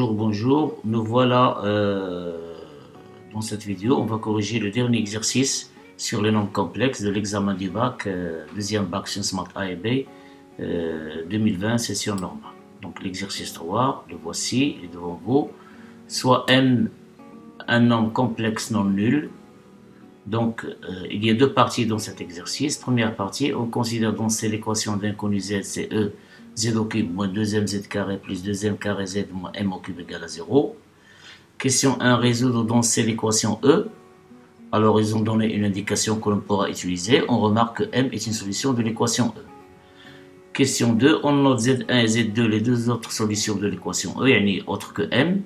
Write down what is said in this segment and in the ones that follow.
Bonjour, nous voilà dans cette vidéo, on va corriger le dernier exercice sur les nombres complexes de l'examen du bac, deuxième bac Sciences Maths A et B 2020, session normale. Donc l'exercice 3, le voici, il est devant vous. Soit n un nombre complexe non nul. Donc il y a deux parties dans cet exercice. Première partie, on considère donc c'est l'équation d'inconnu z, c'est e z au cube moins 2mz carré plus 2m carré z moins m au cube égale à 0. Question 1, résoudre donc c'est l'équation E. Alors ils ont donné une indication que l'on pourra utiliser. On remarque que m est une solution de l'équation E. Question 2, on note z1 et z2, les deux autres solutions de l'équation E, il y a autre que m.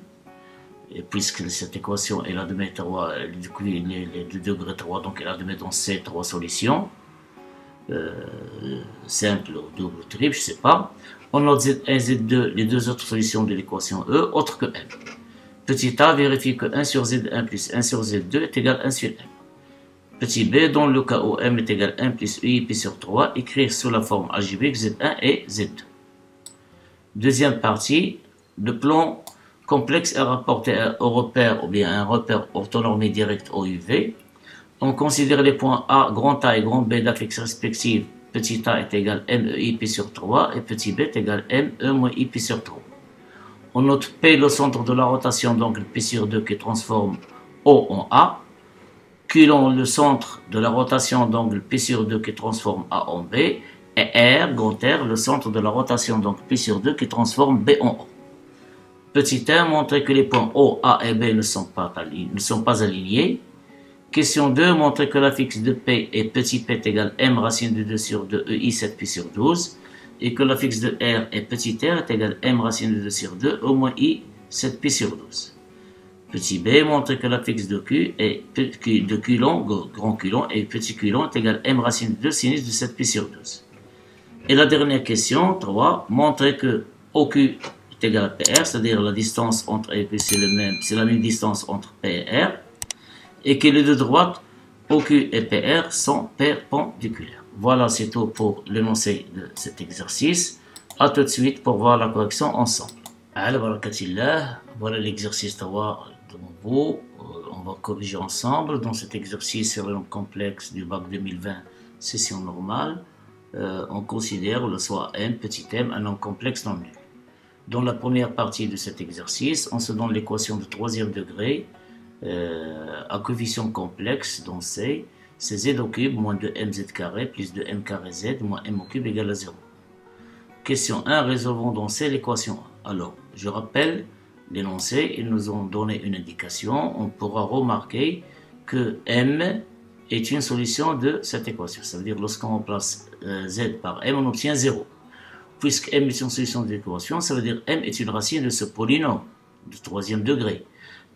Et puisque cette équation elle admet les deux degrés 3, donc elle admet dans ces trois solutions. Simple, double, triple, je ne sais pas. On note Z1 et Z2, les deux autres solutions de l'équation E, autre que M. Petit a vérifie que 1 sur Z1 plus 1 sur Z2 est égal à 1 sur M. Petit b, dans le cas où M est égal à 1 plus UI pi sur 3, écrire sous la forme algébrique Z1 et Z2. Deuxième partie, le plan complexe est rapporté au repère ou bien à un repère orthonormé direct au UV. On considère les points A, grand A et grand B d'affixes respectifs. Petit a est égal à MEI pi sur 3 et petit b est égal à ME moins I pi sur 3. On note P le centre de la rotation d'angle pi sur 2 qui transforme O en A. Q le centre de la rotation d'angle pi sur 2 qui transforme A en B. Et R, grand R, le centre de la rotation d'angle pi sur 2 qui transforme B en O. Petit 1, montrer que les points O, A et B ne sont pas alignés. Question 2, montrer que l'affixe de P est petit p est égal à m racine de 2 sur 2 EI 7 pi sur 12 et que l'affixe de R est petit r est égal à m racine de 2 sur 2 au moins I 7 pi sur 12. Petit b, montrer que l'affixe de Q est de Q long, grand Q long et petit Q long est égal à m racine de 2 sinus de 7 pi sur 12. Et la dernière question, 3, montrer que OQ est égal à PR, c'est-à-dire la distance entre et Q c'est la même distance entre P et R. Et que les deux droites, OQ et PR, sont perpendiculaires. Voilà, c'est tout pour l'énoncé de cet exercice. A tout de suite pour voir la correction ensemble. Voilà l'exercice 3 devant vous. On va corriger ensemble dans cet exercice sur le nombre complexe du bac 2020, session normale. On considère le soit m, petit m, un nombre complexe non nul. Dans la première partie de cet exercice, on se donne l'équation de troisième degré à coefficient complexe, donc c'est z au cube moins 2mz carré plus 2m carré z moins m au cube égale à 0. Question 1, résolvons donc c'est l'équation 1. Alors, je rappelle l'énoncé, ils nous ont donné une indication, on pourra remarquer que m est une solution de cette équation. Ça veut dire lorsqu'on remplace z par m, on obtient 0. Puisque m est une solution de l'équation, ça veut dire m est une racine de ce polynôme de troisième degré.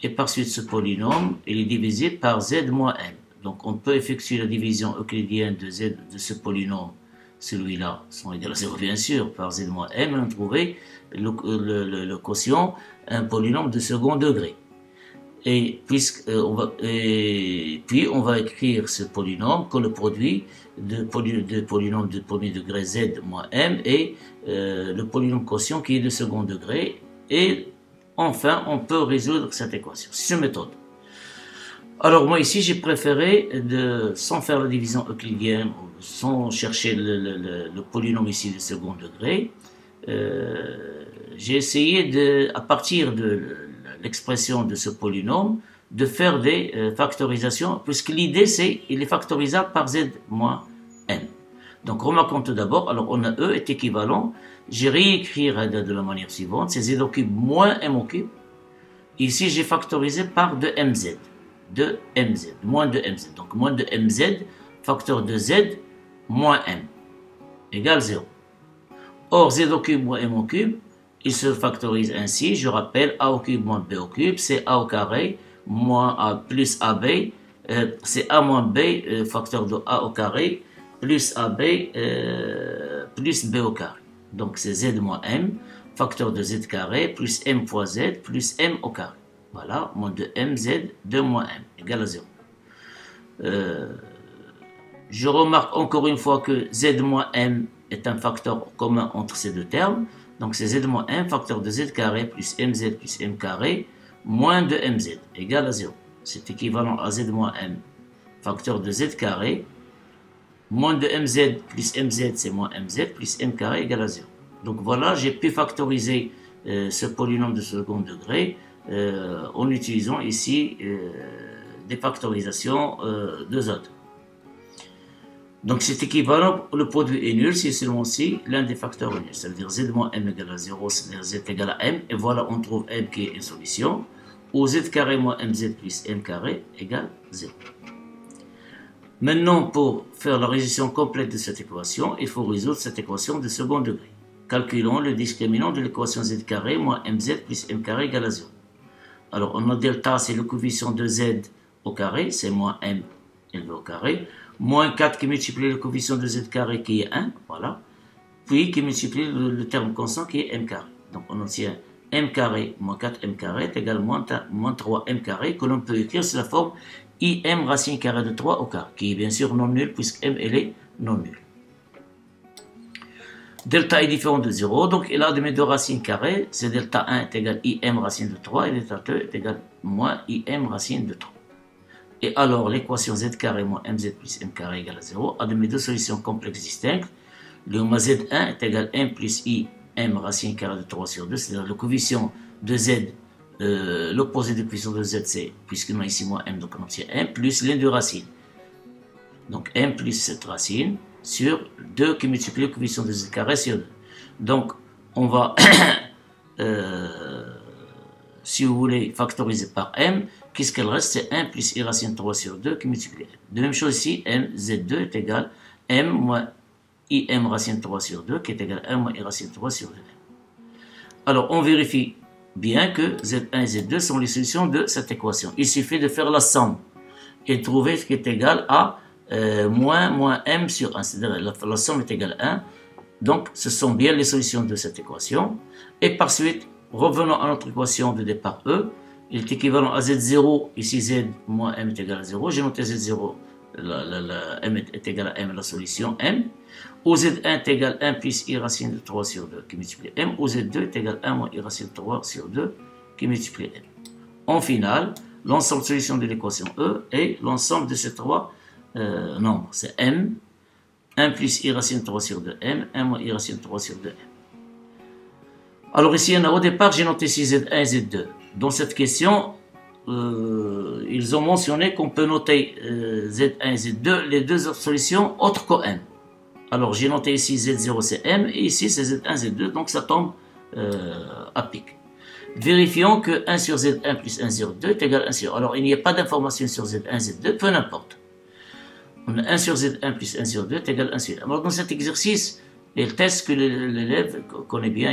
Et par suite, ce polynôme, il est divisé par z moins m. Donc, on peut effectuer la division euclidienne de z de ce polynôme, celui-là, sont égal à 0 bien sûr, par z moins m, et on trouver le quotient, un polynôme de second degré. Et puis, on va écrire ce polynôme comme le produit de polynôme de premier degré z moins m et le polynôme quotient qui est de second degré. Et enfin, on peut résoudre cette équation, c'est une méthode. Alors moi ici, j'ai préféré, sans faire la division euclidienne, sans chercher le polynôme ici de second degré, j'ai essayé, à partir de l'expression de ce polynôme, de faire des factorisations, puisque l'idée c'est, il est factorisable par z moins m. Donc remarquons tout d'abord, alors on a E est équivalent, j'ai réécrit de la manière suivante, c'est z au cube moins m au cube. Ici j'ai factorisé par 2mz, moins 2mz, donc moins 2mz, facteur de z, moins m, égale 0. Or z au cube moins m au cube, il se factorise ainsi, je rappelle, a au cube moins b au cube, c'est a au carré, moins a plus ab, c'est a moins b, facteur de a au carré, plus ab, plus b au carré. Donc c'est z moins m, facteur de z carré, plus m fois z, plus m au carré. Voilà, moins de mz, 2 moins m, égale à 0. Je remarque encore une fois que z moins m est un facteur commun entre ces deux termes. Donc c'est z moins 1 facteur de z carré plus mz plus m carré moins de mz égale à 0. C'est équivalent à z moins m facteur de z carré moins de mz plus mz, c'est moins mz plus m carré égale à 0. Donc voilà, j'ai pu factoriser ce polynôme de second degré en utilisant ici des factorisations de z. Donc c'est équivalent, le produit est nul si seulement si l'un des facteurs est nul. Ça veut dire z moins m égale à 0, c'est-à-dire z égale à m, et voilà on trouve m qui est une solution, ou z carré moins mz plus m carré égale 0. Maintenant, pour faire la résolution complète de cette équation, il faut résoudre cette équation de second degré. Calculons le discriminant de l'équation z carré moins mz plus m carré égale à 0. Alors, on a delta, c'est le coefficient de z au carré, c'est moins m élevé au carré, moins 4 qui multiplie le coefficient de z carré qui est 1, voilà, puis qui multiplie le terme constant qui est m carré. Donc, on obtient m carré moins 4m carré est égal à moins 3m carré, que l'on peut écrire sous la forme im racine carrée de 3 au carré, qui est bien sûr non nul puisque m elle est non nulle. Delta est différent de 0, donc il a de mes deux racines carrées, c'est delta 1 est égal à im racine de 3 et delta 2 est égal à moins im racine de 3. Et alors l'équation z carré moins mz plus m carré égale à 0 a de mes deux solutions complexes distinctes. Le gamma z1 est égal à m plus im racine carrée de 3 sur 2, c'est-à-dire le coefficient de z, l'opposé du coefficient de z c'est, puisqu'on a ici moins m, donc on obtient m plus les deux racines. Donc m plus cette racine sur 2 qui multiplie le coefficient de z carré sur 2. Donc on va, si vous voulez, factoriser par m. Qu'est-ce qu'elle reste? C'est 1 plus i racine 3 sur 2 qui multiplie m. De même chose ici, m z2 est égal à m moins im racine 3 sur 2 qui est égal à 1 moins i racine 3 sur 2. Alors on vérifie bien que z1 et z2 sont les solutions de cette équation. Il suffit de faire la somme et trouver ce qui est égal à moins m sur 1. C'est-à-dire la somme est égale à 1. Donc ce sont bien les solutions de cette équation. Et par suite, revenons à notre équation de départ E. Il est équivalent à z0, ici z moins m est égal à 0. J'ai noté z0, m est égal à m, la solution m. Ou z1 est égal à 1 plus i racine de 3 sur 2 qui multiplie m. Ou z2 est égal à 1 moins i racine de 3 sur 2 qui multiplie m. En final, l'ensemble de solutions de l'équation E est l'ensemble de ces trois nombres. C'est m, 1 plus i racine de 3 sur 2 m, 1 moins i racine de 3 sur 2 m. Alors ici, au départ, j'ai noté ici z1 et z2. Dans cette question, ils ont mentionné qu'on peut noter z1 et z2, les deux autres solutions autres que m. Alors j'ai noté ici z0 c'est m et ici c'est z1, z2, donc ça tombe à pic. Vérifions que 1 sur z1 plus 1 sur 2 est égal à 1 sur. Alors il n'y a pas d'information sur z1, z2, peu n'importe. On a 1 sur z1 plus 1 sur 2 est égal à 1 sur 1. Alors dans cet exercice, il teste que l'élève connaît bien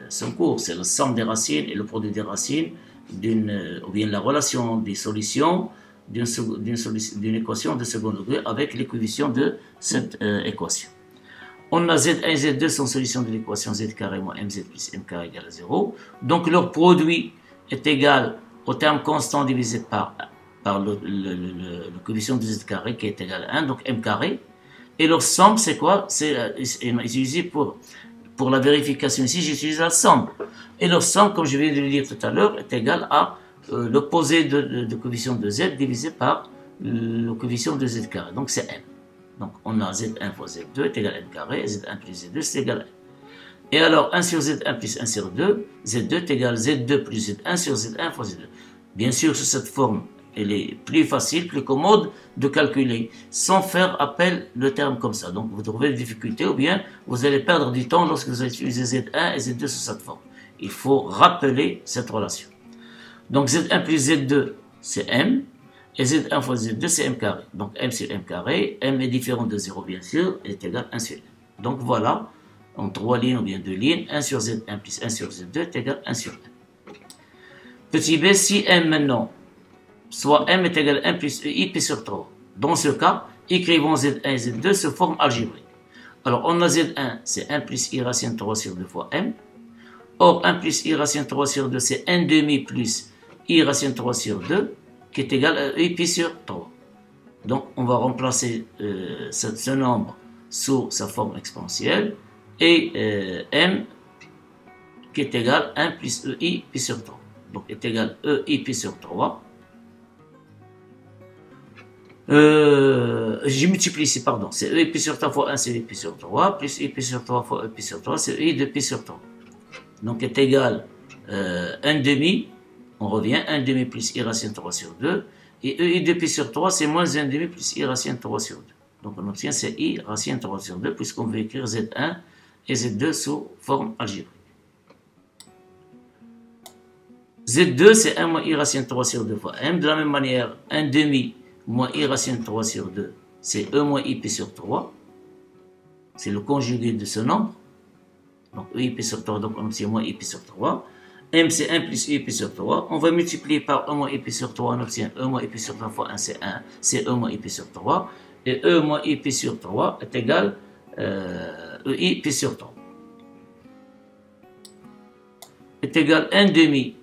son cours, c'est la somme des racines et le produit des racines, ou bien la relation des solutions d'une équation de second degré avec les coefficients de cette équation. On a z1 et z2 sont solutions de l'équation z carré moins mz plus m carré égale à 0. Donc leur produit est égal au terme constant divisé par le coefficient de z carré qui est égal à 1, donc m carré. Et leur somme, c'est quoi? C'est utilisé pour la vérification ici, j'utilise la somme. Et leur somme, comme je viens de le dire tout à l'heure, est égal à l'opposé de coefficient de z divisé par le coefficient de z carré. Donc c'est m. Donc on a z1 fois z2 est égal à m carré, z1 plus z2 c'est égal à m. Et alors 1 sur z1 plus 1 sur 2, z2 est égal à z2 plus z1 sur z1 fois z2. Bien sûr, sous cette forme, elle est plus facile, plus commode de calculer, sans faire appel de termes comme ça. Donc vous trouvez des difficultés ou bien vous allez perdre du temps lorsque vous utilisez z1 et z2 sous cette forme. Il faut rappeler cette relation. Donc z1 plus z2 c'est m, et z1 fois z2 c'est m carré. Donc m sur m carré, m est différent de 0 bien sûr, est égal à 1 sur m. Donc voilà, en 3 lignes ou bien 2 lignes, 1 sur z1 plus 1 sur z2 est égal à 1 sur m. Petit b, si m maintenant, soit m est égal à 1 plus i pi sur 3. Dans ce cas, écrivons z1 et z2 sous forme algébrique. Alors on a z1, c'est 1 plus i racine 3 sur 2 fois m. Or 1 plus i racine 3 sur 2, c'est 1 demi plus i racine 3 sur 2, qui est égal à i pi sur 3. Donc on va remplacer ce nombre sous sa forme exponentielle, et m qui est égal à 1 plus EI pi sur 3. Donc est égal à EI pi sur 3. Je multiplie ici, pardon, c'est EI pi sur 3 fois 1, c'est EI pi sur 3, plus EI pi sur 3 fois EI pi sur 3, c'est EI de pi sur 3. Donc est égal à 1 demi, on revient, 1 demi plus I racine 3 sur 2, et EI de pi sur 3, c'est moins 1 demi plus I racine 3 sur 2. Donc on obtient c'est I racine 3 sur 2, puisqu'on veut écrire Z1 et Z2 sous forme algébrique. Z2, c'est 1 moins I racine 3 sur 2 fois M. De la même manière, 1 demi moins I racine 3 sur 2, c'est E moins I pi sur 3. C'est le conjugué de ce nombre. Donc E I pi sur 3, donc on obtient moins I pi sur 3. M, c'est 1 plus I pi sur 3. On va multiplier par E moins I pi sur 3, on obtient E moins I pi sur 3 fois 1, c'est 1. C'est E moins I pi sur 3. Et E moins I pi sur 3 est égal à EI pi sur 3. Est égal à 1 demi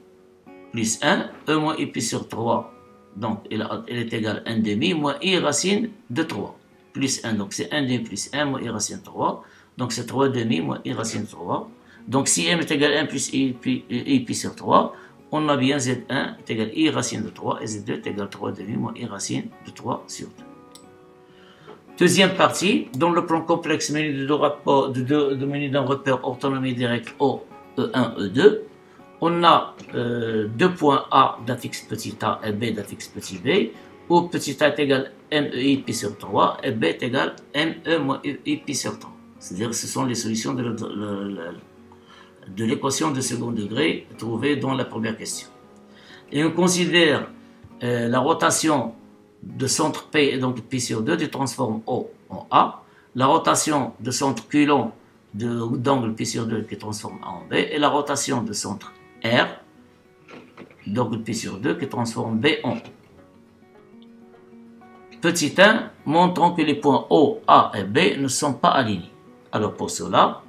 plus 1, E moins I pi sur 3, donc elle est égale à 1 demi, moins I racine de 3, plus 1, donc c'est 1 demi plus 1, moins I racine 3, donc c'est 3 demi, moins I racine 3. Donc si M est égal à 1 plus I pi sur 3, on a bien Z1 est égal à I racine de 3, et Z2 est égal à 3 demi, moins I racine de 3 sur 2. Deuxième partie, dans le plan complexe menu d'un repère orthonomie directe O, E1, E2, on a deux points A d'affixe petit a et B d'affixe petit b, où petit a est égal à MEI pi sur 3 et B est égal à ME moins I pi sur 3. C'est-à-dire que ce sont les solutions de l'équation de second degré trouvée dans la première question. Et on considère la rotation de centre P et donc pi sur 2 du transforme O en A, la rotation de centre Coulomb d'angle pi sur 2 qui transforme A en B, et la rotation de centre R d'angle pi sur 2 qui transforme B en O. Petit 1, montrant que les points O, A et B ne sont pas alignés. Alors pour cela,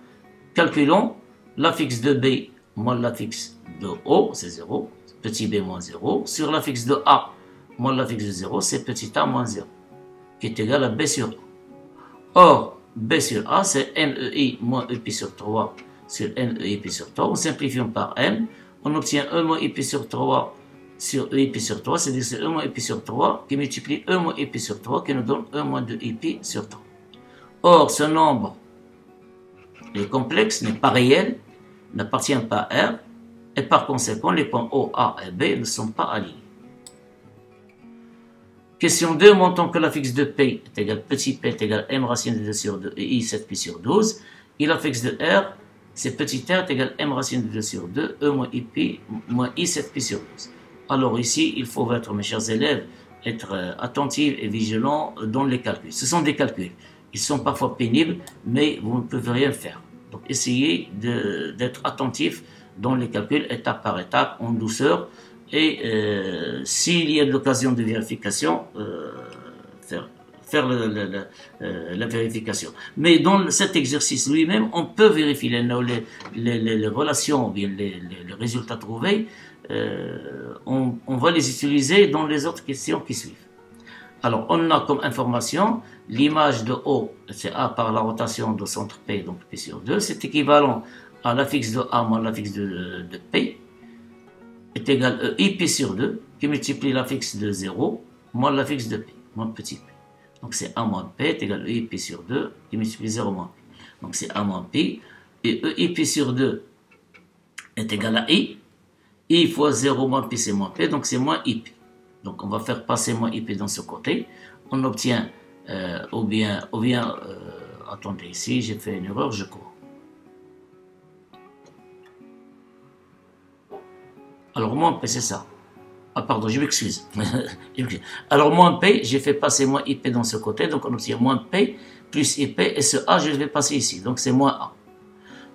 calculons l'affixe de B moins l'affixe de O, c'est 0, petit b moins 0, sur l'affixe de A moins l'affixe de 0, c'est petit a moins 0, qui est égal à B sur A. Or, B sur A, c'est MEI moins E pi sur 3 sur MEI pi sur 3. En simplifiant par M, on obtient E moins I pi sur 3 sur E pi sur 3, c'est-à-dire c'est E moins I pi sur 3 qui multiplie E moins I pi sur 3 qui nous donne E moins 2 I pi sur 3. Or, ce nombre est complexe, n'est pas réel, n'appartient pas à R, et par conséquent, les points O, A et B ne sont pas alignés. Question 2, montrant que l'affixe de P est égal à petit p est égal à M racine de 2 sur 2 et I 7 pi sur 12, et l'affixe de R, c'est petit r est égal à M racine de 2 sur 2, E moins I pi moins I 7 pi sur 12. Alors ici, il faut être, mes chers élèves, être attentifs et vigilants dans les calculs. Ce sont des calculs. Ils sont parfois pénibles, mais vous ne pouvez rien faire. Donc essayez d'être attentifs dans les calculs, étape par étape, en douceur. Et s'il y a de l'occasion de vérification, faire la vérification. Mais dans cet exercice lui-même, on peut vérifier les relations, ou bien les résultats trouvés. On va les utiliser dans les autres questions qui suivent. Alors, on a comme information l'image de O, c'est A par la rotation de centre P, donc P sur 2, c'est équivalent à l'affixe de A moins l'affixe de P, est égal à I pi sur 2, qui multiplie l'affixe de 0 moins l'affixe de P, moins petit p. Donc c'est A moins P est égal à I pi sur 2, qui multiplie 0 moins P. Donc c'est A moins Pi, et I pi sur 2 est égal à I fois 0 moins Pi c'est moins P, donc c'est moins IP. Donc on va faire passer moins IP dans ce côté. On obtient, attendez, ici j'ai fait une erreur, je crois. Alors moins P c'est ça. Ah pardon, je m'excuse. Alors moins P, j'ai fait passer moins IP dans ce côté, donc on obtient moins P plus IP, et ce A je vais passer ici, donc c'est moins A.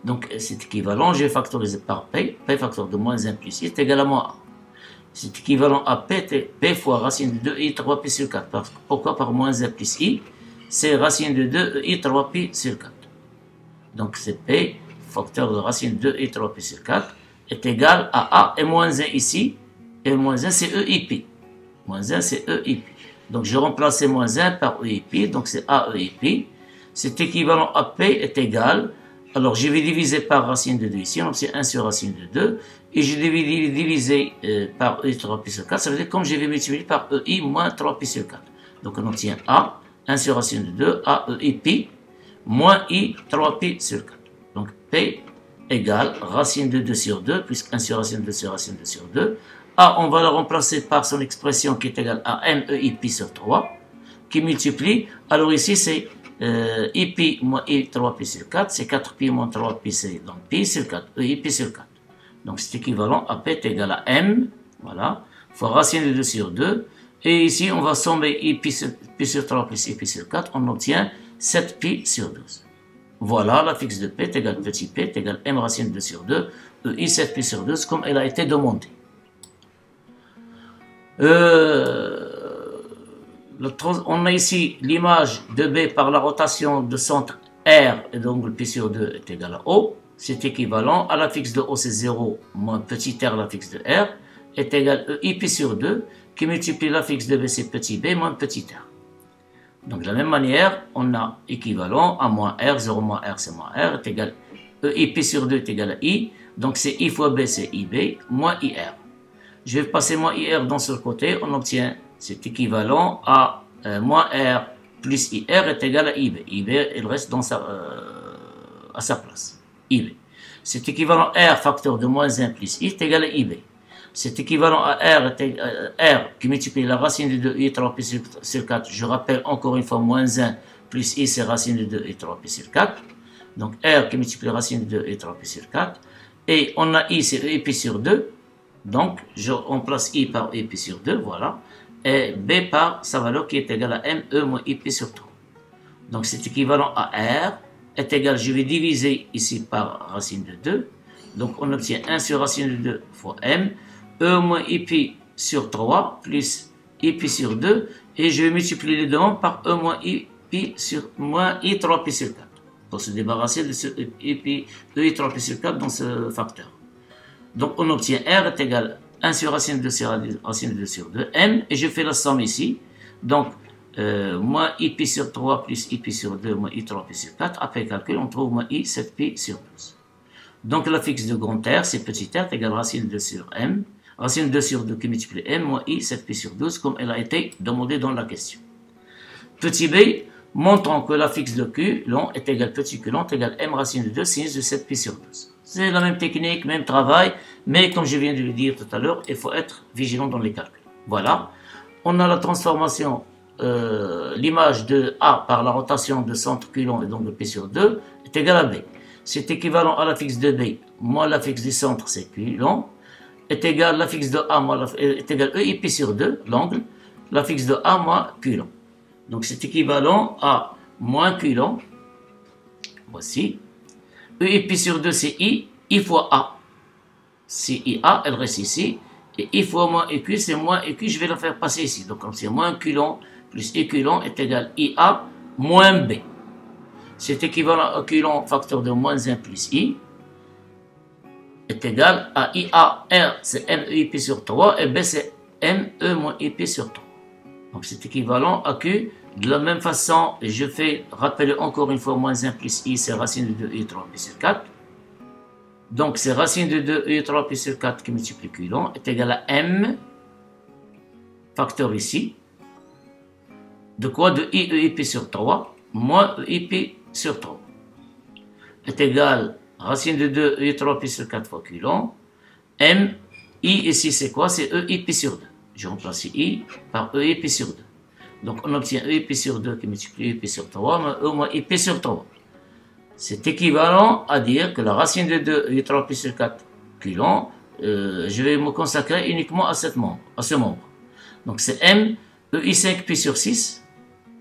Donc c'est équivalent, je vais factoriser par P, P facteur de moins 1 plus I est égal à moins A. C'est équivalent à P fois racine de 2 I 3 pi sur 4. Pourquoi par moins 1 plus I? C'est racine de 2 I 3 pi sur 4. Donc c'est P facteur de racine de 2 I 3 pi sur 4 est égal à A et moins 1 ici. Et moins 1 c'est EIP. Moins 1 c'est EIP. Donc je remplace moins 1 par EIP, donc c'est AEIP. C'est équivalent à P est égal Alors, je vais diviser par racine de 2 ici, on obtient 1 sur racine de 2. Et je vais diviser par EI 3 pi sur 4, ça veut dire comme je vais multiplier par EI moins 3 pi sur 4. Donc, on obtient A, 1 sur racine de 2, A, EI pi, moins I, 3 pi sur 4. Donc, P égale racine de 2 sur 2, puisque 1 sur racine de 2 sur racine de 2 sur 2. A, on va le remplacer par son expression qui est égale à M, EI pi sur 3, qui multiplie. Alors, ici, c'est I pi moins I 3 pi sur 4, c'est 4 pi moins 3 pi, c'est donc pi sur 4, EI pi sur 4. Donc c'est équivalent à P est égal à M, voilà, fois racine de 2 sur 2. Et ici, on va sommer I pi sur 3 plus I pi sur 4, on obtient 7 pi sur 12. Voilà, la fixe de P est égale petit p est égal M racine de 2 sur 2, EI 7 pi sur 12, comme elle a été demandée. On a ici l'image de B par la rotation de centre R et d'angle P sur 2 est égal à O. C'est équivalent à la fixe de O, c'est 0 moins petit r, la fixe de R, est égal EI P sur 2, qui multiplie la fixe de B, c'est petit b, moins petit r. Donc de la même manière, on a équivalent à moins R, 0 moins R, c'est moins R, est égal EI P sur 2 est égal à I, donc c'est I fois B, c'est IB, moins IR. Je vais passer moins IR dans ce côté, on obtient, c'est équivalent à moins R plus IR est égal à IB. IB, il reste dans à sa place. IB. C'est équivalent à R facteur de moins 1 plus I est égal à IB. C'est équivalent à R qui multiplie la racine de 2 I 3 pi sur 4. Je rappelle encore une fois moins 1 plus I c'est racine de 2 I 3 pi sur 4. Donc R qui multiplie la racine de 2 I 3 pi sur 4. Et on a I c'est E pi sur 2. Donc je remplace I par E pi sur 2. Voilà. Et B par sa valeur qui est égale à M E moins I pi sur 3. Donc c'est équivalent à R est égal, je vais diviser ici par racine de 2. Donc on obtient 1 sur racine de 2 fois M, E moins I pi sur 3 plus I pi sur 2. Et je vais multiplier les deux par E moins I pi sur moins I 3 pi sur 4. Pour se débarrasser de ce I 3 pi sur 4 dans ce facteur. Donc on obtient R est égal 1 sur racine de 2 sur racine de 2 sur 2. M, et je fais la somme ici. Donc moins I pi sur 3 plus I pi sur 2 moins I 3 pi sur 4. Après calcul, on trouve moins I 7 pi sur 12. Donc la fixe de grand R, c'est petit r, est égale racine de 2 sur M. Racine de 2 sur 2 qui multiplie M moins I 7 pi sur 12, comme elle a été demandée dans la question. Petit b, montrant que la fixe de Q long est égale petit Q long est égale M racine de 2 sinus de 7 pi sur 12. C'est la même technique, même travail, mais comme je viens de le dire tout à l'heure, il faut être vigilant dans les calculs. Voilà. On a la transformation, l'image de A par la rotation de centre Q long et donc de P sur 2 est égale à B. C'est équivalent à la fixe de B moins la fixe du centre, c'est Q long, est égal à la fixe de A moins est égal EI P sur 2, l'angle, la fixe de A moins Q long. Donc c'est équivalent à moins Q long, voici, EI P sur 2 c'est I fois A. C'est IA, elle reste ici, et I fois moins EQ, c'est moins EQ, je vais la faire passer ici. Donc c'est moins Q long plus EQ long est égal IA moins B. C'est équivalent à Q long facteur de moins 1 plus I est égal à IA, R c'est MEIP sur 3 et B c'est ME moins IP sur 3. Donc c'est équivalent à Q. De la même façon, je fais rappeler encore une fois moins 1 plus I, c'est racine de 2 I 3 pi sur 4. Donc c'est racine de 2 I 3 pi sur 4 qui multiplie Q long est égal à M, facteur ici, de quoi de I EIP sur 3 moins EIP sur 3 est égal racine de 2 I 3 pi sur 4 fois Q long. M, I ici c'est quoi? C'est EIP sur 2. Je remplace I par EIP sur 2. Donc on obtient EIP sur 2 qui multiplie EIP sur 3 moins E moins IP sur 3. C'est équivalent à dire que la racine de 2 I 3 pi sur 4 Q long, je vais me consacrer uniquement à ce membre. Donc c'est M, EI 5 pi sur 6,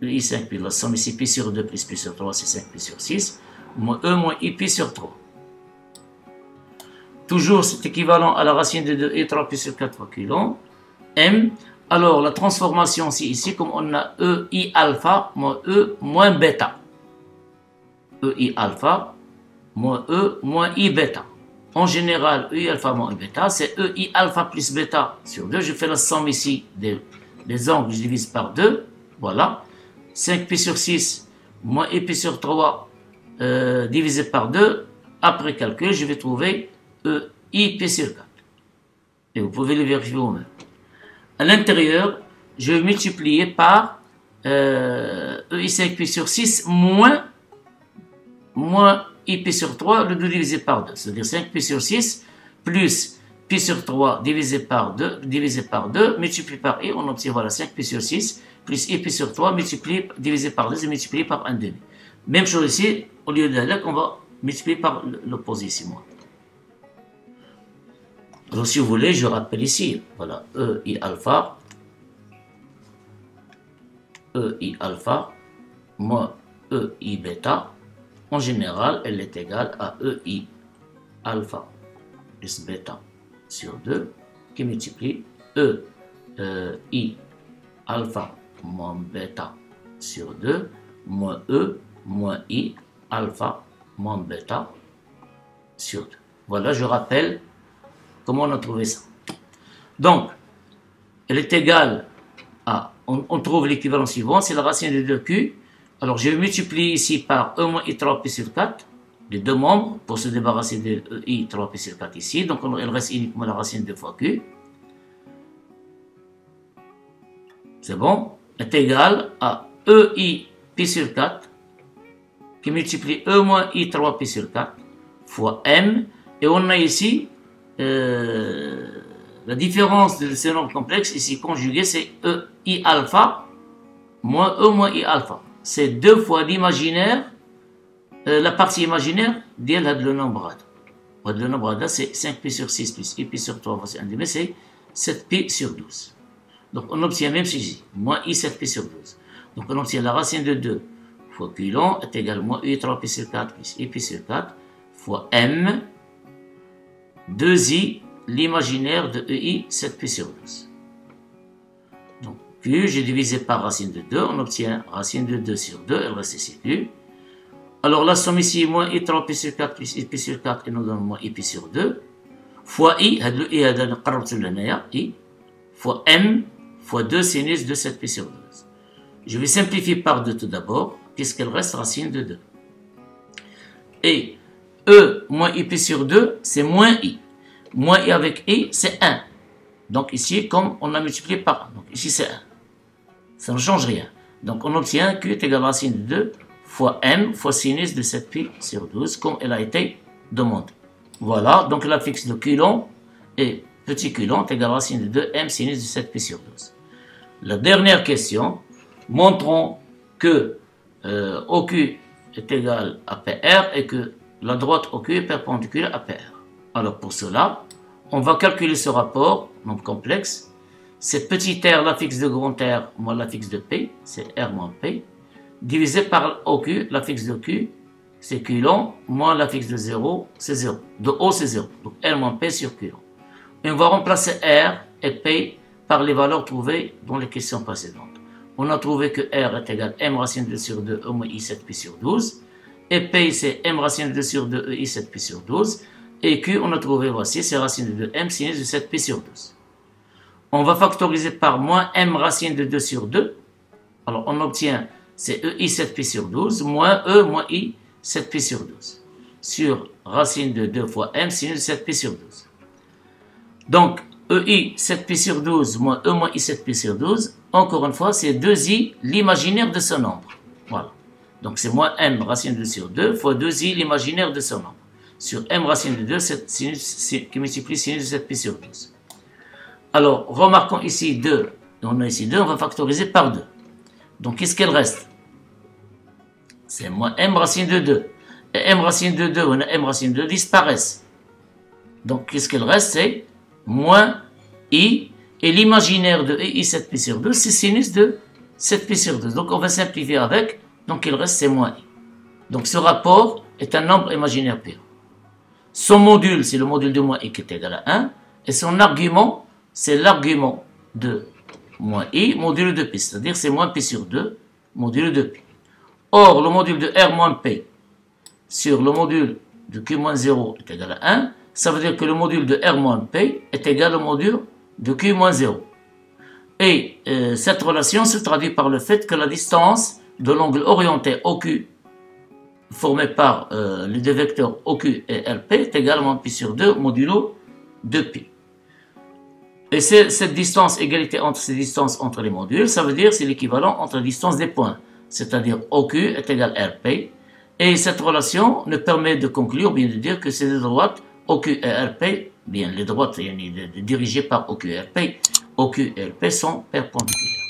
EI 5 pi, la somme ici pi sur 2 plus pi sur 3 c'est 5 pi sur 6, moins E moins IP sur 3. Toujours c'est équivalent à la racine de 2 I 3 pi sur 4 fois Q long, M. Alors la transformation ici comme on a EI alpha moins E moins bêta. EI alpha moins E moins I bêta. En général, EI alpha moins I bêta, c'est EI alpha plus bêta sur 2. Je fais la somme ici des angles, je divise par 2. Voilà. 5 pi sur 6 moins I pi sur 3 divisé par 2, après calcul, je vais trouver EI pi sur 4. Et vous pouvez le vérifier vous-même. À l'intérieur, je vais multiplier par EI 5 pi sur 6 moins I pi sur 3, le 2 divisé par 2. C'est-à-dire 5 pi sur 6 plus pi sur 3 divisé par 2, multiplié par I, on obtient voilà 5 pi sur 6 plus I pi sur 3 divisé par 2 et multiplié par 1 demi. Même chose ici, au lieu de la on va multiplier par l'opposé ici, moins. Donc si vous voulez, je rappelle ici, voilà, EI alpha moins EI bêta, en général, elle est égale à EI alpha plus bêta sur 2 qui multiplie EI alpha moins bêta sur 2 moins moins I alpha moins bêta sur 2. Voilà, je rappelle comment on a trouvé ça. Donc, elle est égale à, on trouve l'équivalent suivant, c'est la racine de 2Q. Alors, je vais multiplier ici par E moins I3 pi sur 4, les deux membres, pour se débarrasser de I3 pi sur 4 ici. Donc, il reste uniquement la racine de 2 fois Q. C'est bon? Est égal à EI pi sur 4, qui multiplie E moins I3 pi sur 4, fois M. Et on a ici la différence de ce nombre complexe, ici conjugué, c'est EI alpha moins E moins I alpha. C'est 2 fois l'imaginaire, la partie imaginaire, d'elle le nombre A. Le nombre A, c'est 5 pi sur 6 plus I pi sur 3 fois 1 demi, c'est 7 pi sur 12. Donc on obtient même ici, moins I 7 pi sur 12. Donc on obtient la racine de 2 fois Q long est égal à moins I 3 pi sur 4 plus I pi sur 4 fois M 2I, l'imaginaire de EI 7 pi sur 12. Donc Q, j'ai divisé par racine de 2, on obtient racine de 2 sur 2, elle reste ici Q. Alors la somme ici, moins I 3 pi sur 4 plus I pi sur 4, et nous donne moins I pi sur 2, fois I, le I I, fois M, fois 2 sinus de 7 pi sur 12. Je vais simplifier par 2 tout d'abord, puisqu'elle reste racine de 2. Et E moins I pi sur 2, c'est moins I. Moins I avec I, c'est 1. Donc ici, comme on a multiplié par 1, donc ici c'est 1. Ça ne change rien. Donc on obtient Q est égal à racine de 2 fois M fois sinus de 7 pi sur 12, comme elle a été demandée. Voilà, donc la fixe de Q long et petit Q long est égal à racine de 2 M sinus de 7 pi sur 12. La dernière question, montrons que OQ est égal à PR et que la droite OQ est perpendiculaire à PR. Alors pour cela, on va calculer ce rapport, nombre complexe. C'est petit r, la fixe de grand R, moins la fixe de P, c'est R moins P, divisé par OQ, la fixe de Q, c'est Q long, moins la fixe de 0, c'est 0. De O, c'est 0. Donc R moins P sur Q long. Et on va remplacer R et P par les valeurs trouvées dans les questions précédentes. On a trouvé que R est égal à M racine de 2 sur 2, E moins I 7 pi sur 12. Et P, c'est M racine de 2 sur 2, E I 7 pi sur 12. Et Q, on a trouvé, voici, c'est racine de 2, M sinus de 7 pi sur 12. On va factoriser par moins M racine de 2 sur 2. Alors, on obtient, c'est EI 7 pi sur 12, moins E moins I 7 pi sur 12. Sur racine de 2 fois M sinus de 7 pi sur 12. Donc, EI 7 pi sur 12 moins E moins I 7 pi sur 12, encore une fois, c'est 2I, l'imaginaire de ce nombre. Voilà. Donc, c'est moins M racine de 2 sur 2 fois 2I, l'imaginaire de ce nombre. Sur M racine de 2, qui multiplie sinus de 7 pi sur 12. Alors, remarquons ici 2. On a ici 2, on va factoriser par 2. Donc, qu'est-ce qu'elle reste? C'est moins M racine de 2. Et M racine de 2, on a M racine de 2 disparaissent. Donc, qu'est-ce qu'elle reste? C'est moins I. Et l'imaginaire de I 7 pi sur 2, c'est sinus de 7 pi sur 2. Donc, on va simplifier avec. Donc, il reste, c'est moins I. Donc, ce rapport est un nombre imaginaire pur. Son module, c'est le module de moins I qui est égal à 1. Et son argument, c'est l'argument de moins I, module de P. C'est-à-dire, c'est moins P sur 2, module de P. Or, le module de R moins P sur le module de Q moins 0 est égal à 1. Ça veut dire que le module de R moins P est égal au module de Q moins 0. Et cette relation se traduit par le fait que la distance de l'angle orienté OQ formé par les deux vecteurs OQ et RP est également pi sur 2 modulo 2pi. Et cette distance, égalité entre ces distances entre les modules, ça veut dire c'est l'équivalent entre la distance des points, c'est-à-dire OQ est égal à RP. Et cette relation nous permet de conclure, bien de dire que ces deux droites, OQ et RP, bien les droites dirigées par OQ et RP, OQ et RP sont perpendiculaires.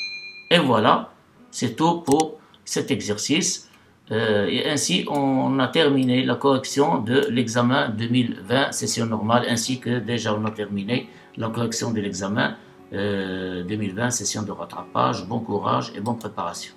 Et voilà, c'est tout pour cet exercice. Et ainsi, on a terminé la correction de l'examen 2020, session normale, ainsi que déjà on a terminé la correction de l'examen 2020, session de rattrapage. Bon courage et bonne préparation.